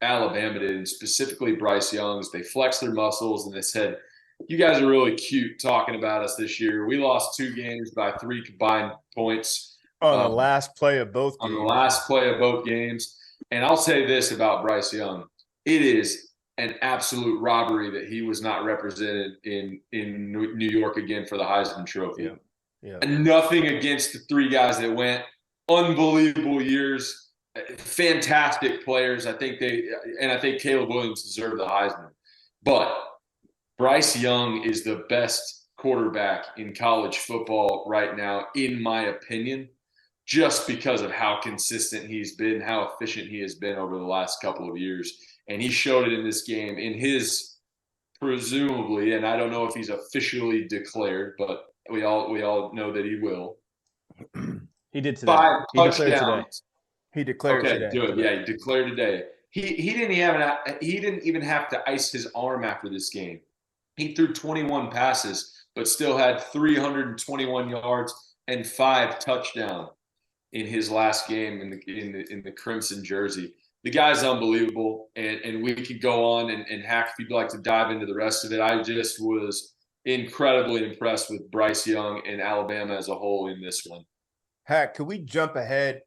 Alabama did, and specifically Bryce Young's. They flexed their muscles and they said, "You guys are really cute talking about us this year. We lost 2 games by 3 combined points On the last play of both on games. the last play of both games." And I'll say this about Bryce Young: it is an absolute robbery that he was not represented in New York again for the Heisman Trophy. Yeah. Yeah. And nothing against the 3 guys that went. Unbelievable years, fantastic players. I think Caleb Williams deserved the Heisman. But Bryce Young is the best quarterback in college football right now, in my opinion, just because of how consistent he's been, how efficient he has been over the last couple of years. And he showed it in this game in his presumably, and I don't know if he's officially declared, but we all know that he will. He did today. 5 declared touchdowns. He declared Okay, today. good. Yeah, he declared today. He didn't even have to ice his arm after this game. He threw 21 passes, but still had 321 yards and 5 touchdowns in his last game in the crimson jersey. The guy's unbelievable, and we could go on and Hack, if you'd like to dive into the rest of it. I just was incredibly impressed with Bryce Young and Alabama as a whole in this one. Hack, could we jump ahead?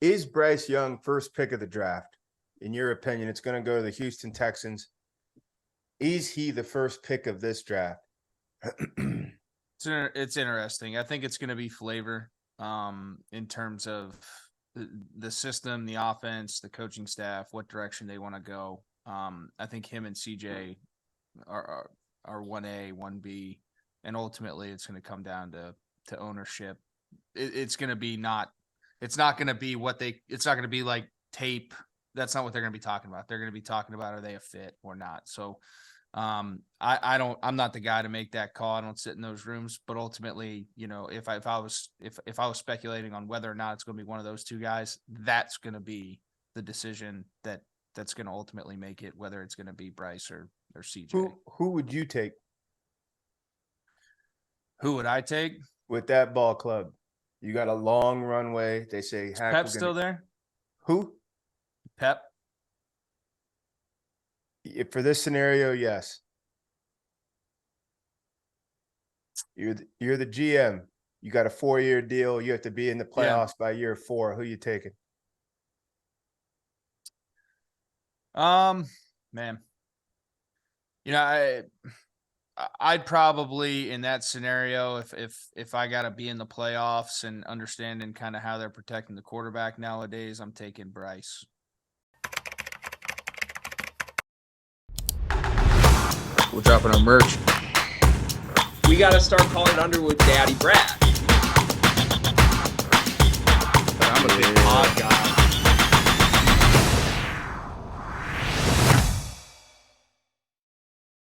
Is Bryce Young first pick of the draft? In your opinion, it's going to go to the Houston Texans. Is he the first pick of this draft? It's interesting. I think it's going to be flavor in terms of the system, the offense, the coaching staff, what direction they want to go. I think him and CJ are 1A, 1B, and ultimately it's going to come down to ownership. It's going to be it's not going to be like tape. That's not what they're going to be talking about. They're going to be talking about, are they a fit or not? So I'm not the guy to make that call. I don't sit in those rooms, but ultimately, if I was speculating on whether or not it's going to be one of those 2 guys, that's going to be the decision that's going to ultimately make it, whether it's going to be Bryce or CJ. Who would you take? Who would I take? With that ball club, you got a long runway. They say, Is Pep still there? Who? Pep. For this scenario, yes. You're the GM. You got a 4-year deal. You have to be in the playoffs by year 4. Who you taking? Man. I'd probably, in that scenario, if I got to be in the playoffs and understanding kind of how they're protecting the quarterback nowadays, I'm taking Bryce. We're dropping our merch. We got to start calling Underwood Daddy Brad.